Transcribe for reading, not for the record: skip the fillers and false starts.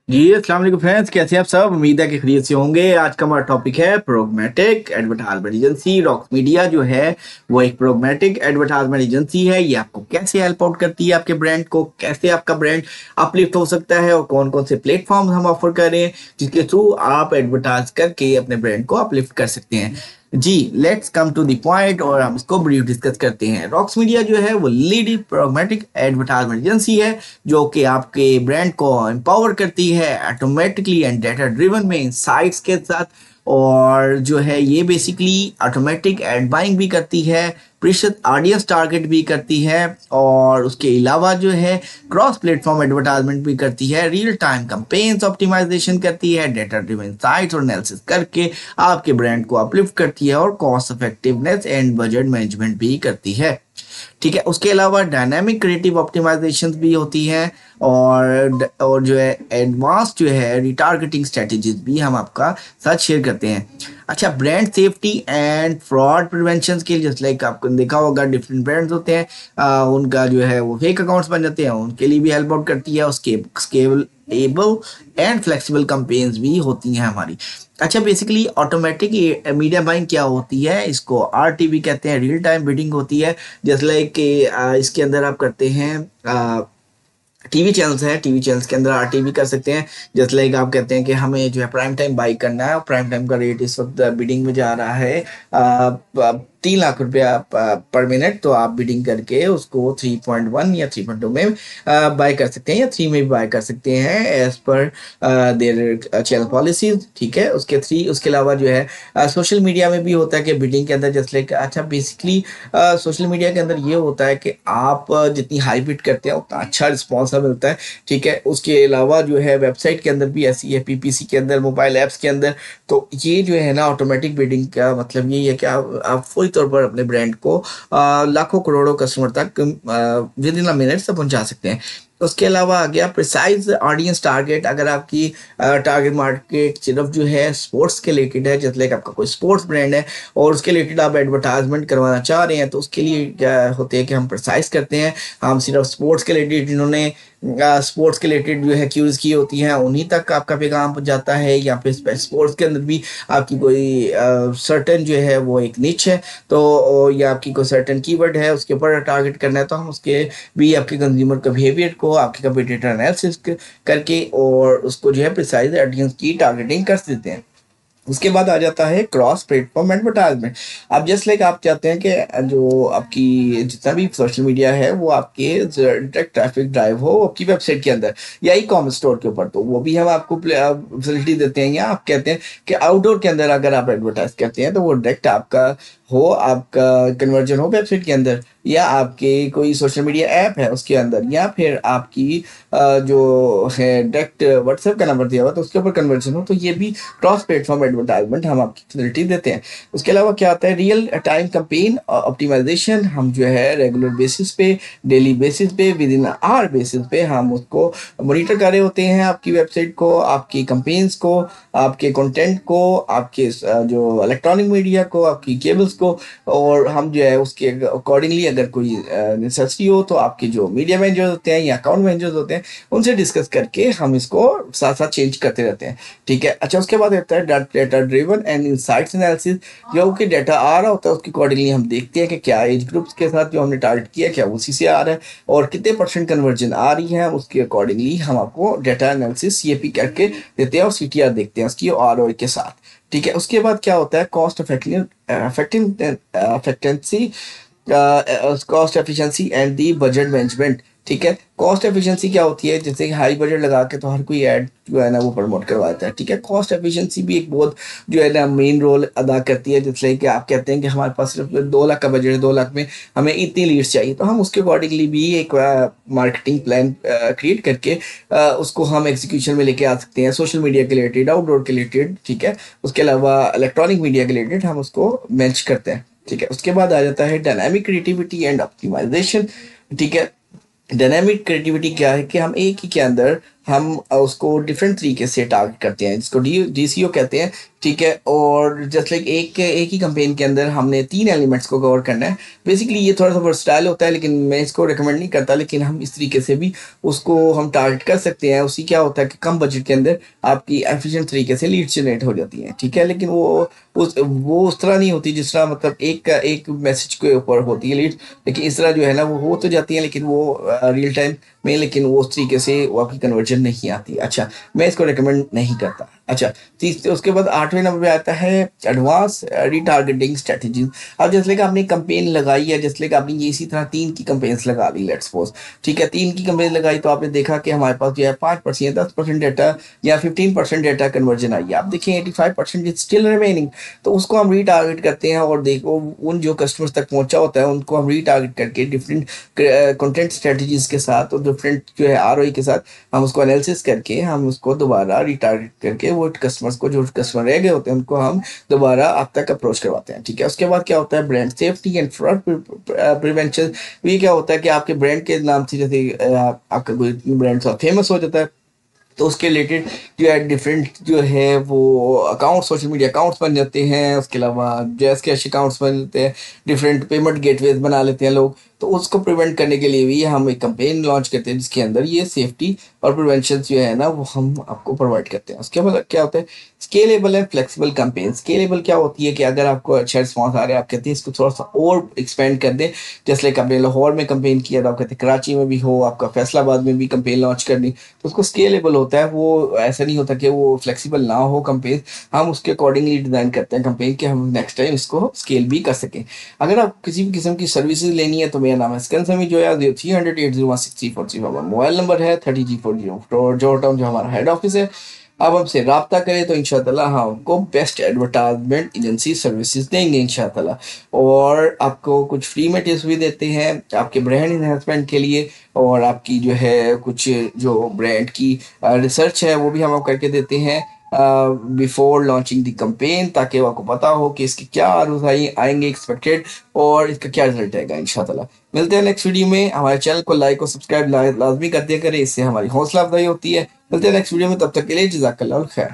जी अस्सलाम वालेकुम फ्रेंड्स, कैसे हैं आप सब। उम्मीद है कि खैरियत से होंगे। आज का हमारा टॉपिक है प्रोग्मेटिक एडवर्टाइजमेंट एजेंसी। रॉक्स मीडिया जो है वो एक प्रोग्मेटिक एडवर्टाइजमेंट एजेंसी है। ये आपको कैसे हेल्प आउट करती है, आपके ब्रांड को कैसे आपका ब्रांड अपलिफ्ट हो सकता है और कौन कौन से प्लेटफॉर्म हम ऑफर कर रहे हैं जिसके थ्रू आप एडवर्टाइज करके अपने ब्रांड को अपलिफ्ट कर सकते हैं। जी let's come to the point और हम इसको ब्रीफ डिस्कस करते हैं। रॉक्स मीडिया जो है वो लीडिंग प्रोग्मेटिक एडवर्टाइजमेंट एजेंसी है जो कि आपके ब्रांड को एम्पावर करती है ऑटोमेटिकली एंड डेटा ड्रिवन में इंसाइट्स के साथ। और जो है ये बेसिकली ऑटोमेटिक एड बाइंग भी करती है, प्रीशियस ऑडियंस टारगेट भी करती है और उसके अलावा जो है क्रॉस प्लेटफॉर्म एडवर्टाइजमेंट भी करती है, रियल टाइम कैंपेन्स ऑप्टिमाइजेशन करती है, डेटा ड्रिवन इंसाइट्स और एनालिसिस करके आपके ब्रांड को अपलिफ्ट करती है और cost effectiveness and budget management भी करती है। ठीक है, उसके अलावा डायनामिक क्रिएटिव ऑप्टिमाइजेशन भी होती है और जो है एडवांस जो है रिटारगेटिंग स्ट्रेटेजीज भी हम आपका साथ शेयर करते हैं। अच्छा, brand safety and fraud prevention के लिए जस्ट लाइक आपको देखा होगा डिफरेंट ब्रांड्स होते हैं, उनका जो है वो फेक अकाउंट्स बन जाते हैं, उनके लिए भी हेल्प आउट करती है। उसके स्केलेबल एंड फ्लेक्सिबल कैंपेन्स भी होती हैं हमारी। अच्छा, बेसिकली ऑटोमेटिक मीडिया बाइंग क्या होती है, इसको आरटीबी कहते हैं, रियल टाइम बिडिंग होती है। जैसे लाइक कि इसके अंदर आप करते हैं टीवी चैनल्स हैं, टीवी चैनल्स के अंदर आरटीवी कर सकते हैं। जैसे लाइक आप कहते हैं कि हमें जो है प्राइम टाइम बाई करना है और प्राइम टाइम का रेट इस वक्त बिडिंग में जा रहा है 3 लाख रुपया पर मिनट, तो आप बिडिंग करके उसको 3.1 या 3.2 में बाय कर सकते हैं या 3 में भी बाय कर सकते हैं as per there channel policies. ठीक है, उसके अलावा जो है सोशल मीडिया में भी होता है कि बिडिंग के अंदर जैसे लाइक अच्छा बेसिकली सोशल मीडिया के अंदर ये होता है कि आप जितनी हाई बिड करते हैं उतना अच्छा रिस्पॉन्स मिलता है। ठीक है, उसके अलावा जो है वेबसाइट के अंदर भी ऐसी है, पीपीसी के अंदर, मोबाइल ऐप्स के अंदर। तो ये जो है ना ऑटोमेटिक बिडिंग का मतलब यही है कि आप फुल तौर पर अपने ब्रांड को लाखों करोड़ों कस्टमर तक विद इन अ मिनट तक पहुंचा सकते हैं। उसके अलावा आ गया प्रिसाइज ऑडियंस टारगेट। अगर आपकी टारगेट मार्केट सिर्फ जो है स्पोर्ट्स के रिलेटेड है, जैसे लाइक आपका कोई स्पोर्ट्स ब्रांड है और उसके रिलेटेड आप एडवर्टाइजमेंट करवाना चाह रहे हैं, तो उसके लिए क्या होते हैं कि हम प्रिसाइज करते हैं। हम सिर्फ स्पोर्ट्स के रिलेटेड, जिन्होंने स्पोर्ट्स के रिलेटेड जो है क्यूज की होती हैं उन्हीं तक आपका पैगाम पहुंच जाता है। या फिर स्पोर्ट्स के अंदर भी आपकी कोई सर्टेन जो है वो एक निच है, तो या आपकी कोई सर्टेन कीवर्ड है उसके ऊपर टारगेट करना है, तो हम उसके भी आपके कंज्यूमर का बिहेवियर को आपके कंपटीटर एनालिसिस करके और उसको जो है प्रिसाइज ऑडियंस की टारगेटिंग कर देते हैं। उसके बाद आ जाता है क्रॉस प्लेटफॉर्म एडवर्टाइजमेंट। आप जस्ट लाइक आप चाहते हैं कि जो आपकी जितना भी सोशल मीडिया है वो आपके डायरेक्ट ट्रैफिक ड्राइव हो आपकी वेबसाइट के अंदर या ई कॉमर्स स्टोर के ऊपर, तो वो भी हम आपको फैसिलिटी देते हैं। या आप कहते हैं कि आउटडोर के अंदर अगर आप एडवर्टाइज करते हैं तो वो डायरेक्ट आपका हो, आपका कन्वर्जन हो वेबसाइट के अंदर या आपके कोई सोशल मीडिया ऐप है उसके अंदर, या फिर आपकी जो है डायरेक्ट व्हाट्सएप का नंबर दिया हुआ तो उसके ऊपर कन्वर्जन हो, तो ये भी क्रॉस प्लेटफॉर्म एडवर्टाइजमेंट हम आपकी फैसिलिटी देते हैं। उसके अलावा क्या आता है रियल टाइम कैंपेन ऑप्टिमाइजेशन। हम जो है रेगुलर बेसिस पे, डेली बेसिस पे, विद इन आवर बेसिस पे हम उसको मॉनिटर कर रहे होते हैं, आपकी वेबसाइट को, आपकी कैंपेन्स को, आपके कंटेंट को, आपके जो इलेक्ट्रॉनिक मीडिया को, आपकी केबल्स को। और हम जो है उसके अकॉर्डिंगली अगर कोई नेसेसिटी हो तो आपके जो मीडिया मैनेजर्स होते हैं या अकाउंट मैनेजर्स होते हैं उनसे डिस्कस करके हम इसको साथ साथ चेंज करते रहते हैं। ठीक है, अच्छा उसके बाद आता है data driven and insights analysis. जो कि डाटा आ रहा होता है उसके अकॉर्डिंगली हम देखते हैं कि क्या एज ग्रुप्स के साथ जो हमने टारगेट किया क्या उसी से आ रहा है और कितने परसेंट कन्वर्जन आ रही है, उसके अकॉर्डिंगली हम आपको डाटा एनालिसिस सीएपी करके देते हैं और सीटीआर देखते हैं उसकी आरओआई के साथ। ठीक है, उसके बाद क्या होता है cost effectiveness, cost efficiency and the budget management. ठीक है, कॉस्ट एफिशिएंसी क्या होती है, जैसे कि हाई बजट लगा के तो हर कोई ऐड जो है ना वो प्रमोट करवाता है। ठीक है, कॉस्ट एफिशिएंसी भी एक बहुत जो है ना मेन रोल अदा करती है। जैसे कि आप कहते हैं कि हमारे पास सिर्फ 2 लाख का बजट है, 2 लाख में हमें इतनी लीड्स चाहिए, तो हम उसके अकॉर्डिंगली भी एक मार्केटिंग प्लान क्रिएट करके उसको हम एग्जीक्यूशन में लेके आ सकते हैं, सोशल मीडिया के रिलेटेड, आउटडोर के रिलेटेड। ठीक है, उसके अलावा इलेक्ट्रॉनिक मीडिया के रिलेटेड हम उसको मैच करते हैं। ठीक है, उसके बाद आ जाता है डायनामिक क्रिएटिविटी एंड ऑप्टिमाइजेशन। ठीक है, डायनामिक क्रिएटिविटी क्या है कि हम एक ही के अंदर हम उसको डिफरेंट तरीके से टारगेट करते हैं, जिसको डीसीओ कहते हैं, ठीक है। और जस्ट लाइक एक ही कैंपेन के अंदर हमने 3 एलिमेंट्स को कवर करना है। बेसिकली ये थोड़ा सा वर्सटाइल होता है, लेकिन मैं इसको रिकमेंड नहीं करता, लेकिन हम इस तरीके से भी उसको हम टारगेट कर सकते हैं। उसी क्या होता है कि कम बजट के अंदर आपकी एफिशिएंट तरीके से लीड जनरेट हो जाती हैं, ठीक है। लेकिन वो उस तरह नहीं होती जिस तरह मतलब एक मैसेज के ऊपर होती है लीड, लेकिन इस तरह जो है ना वो हो तो जाती है, लेकिन वो रियल टाइम में, लेकिन वो उस तरीके से वो आपकी कन्वर्जन नहीं आती। अच्छा, मैं इसको रिकमेंड नहीं करता। अच्छा, उसके बाद 8वें नंबर पे आता है एडवांस रिटारगेटिंग स्ट्रेटजीज। अब जैसे लाइक आपने कंपेन लगाई है, जैसे लाइक आपने ये इसी तरह 3 की कंपेन्स लगा ली, लेट्स सपोज, ठीक है। 3 की कंपेन लगाई तो आपने देखा कि हमारे पास जो है 5% 10% डेटा या 15% डेटा कन्वर्जन आई है। आप देखिए 85% इज स्टिल रिमेनिंग, तो उसको हम रीटारगेट करते हैं और देखो उन जो कस्टमर्स तक पहुंचा होता है उनको हम रीटारगेट करके डिफरेंट कंटेंट स्ट्रेटजीज के साथ और डिफरेंट जो है आरओई के साथ हम उसको एनालिसिस करके हम उसको दोबारा रिटारगेट करके वो कस्टमर्स को, जो कस्टमर रह गए होते हैं उनको हम दोबारा आप तक अप्रोच करवाते हैं, ठीक है। उसके बाद क्या होता है brand safety and fraud prevention. ये क्या होता है कि आपके ब्रांड के नाम से जैसे आपका कोई ब्रांड फेमस हो जाता है, तो उसके रिलेटेड जो है डिफरेंट जो है वो अकाउंट, सोशल मीडिया अकाउंट्स बन जाते हैं। उसके अलावा जैस कैश अकाउंट्स बन जाते हैं, डिफरेंट पेमेंट गेटवेज बना लेते हैं लोग। तो उसको प्रिवेंट करने के लिए भी हम एक कंपेन लॉन्च करते हैं जिसके अंदर ये सेफ्टी और प्रिवेंशन जो है ना वो हम आपको प्रोवाइड करते हैं। उसके बाद क्या होता है scalable and flexible campaign. Scalable क्या होती है कि अगर आपको अच्छा रिस्पॉन्स आ रहा है, आप कहते हैं इसको थोड़ा सा और एक्सपेंड कर दें। जैसे लाइक आपने लाहौर में कंपेन किया था, आप कहते हैं कराची में भी हो, आपका फैसलाबाद में भी कंपेन लॉन्च करनी, तो उसको स्केलेबल होता है। वो ऐसा नहीं होता कि वो फ्लेक्सिबल ना हो कंपेन, हम उसके अकॉर्डिंगली डिज़ाइन करते हैं कंपेन कि हम नेक्स्ट टाइम इसको स्केल भी कर सकें। अगर आप किसी भी किस्म की सर्विसेज लेनी है तो मेरा नाम है स्कन समी जो है 0300801634 मोबाइल नंबर है 30G40 जॉर्ज टाउन जो हमारा हेड ऑफिस है। आप हमसे रब्ता करें तो इंशाल्लाह हम आपको बेस्ट एडवर्टाइजमेंट एजेंसी सर्विसेज देंगे इंशाल्लाह। और आपको कुछ फ्री में टिप्स भी देते हैं आपके ब्रांड इन्हेंसमेंट के लिए, और आपकी जो है कुछ जो ब्रांड की रिसर्च है वो भी हम करके देते हैं बिफोर लॉन्चिंग द कैंपेन, ताकि आपको पता हो कि इसके क्या आरओआई आएंगे एक्सपेक्टेड और इसका क्या रिजल्ट आएगा इंशाल्लाह। मिलते हैं नेक्स्ट वीडियो में। हमारे चैनल को लाइक और सब्सक्राइब लाजमी कर दिया करें, इससे हमारी हौसला अफजाई होती है। मिलते हैं नेक्स्ट वीडियो में, तब तक के लिए जज़ाकल्लाह खैर।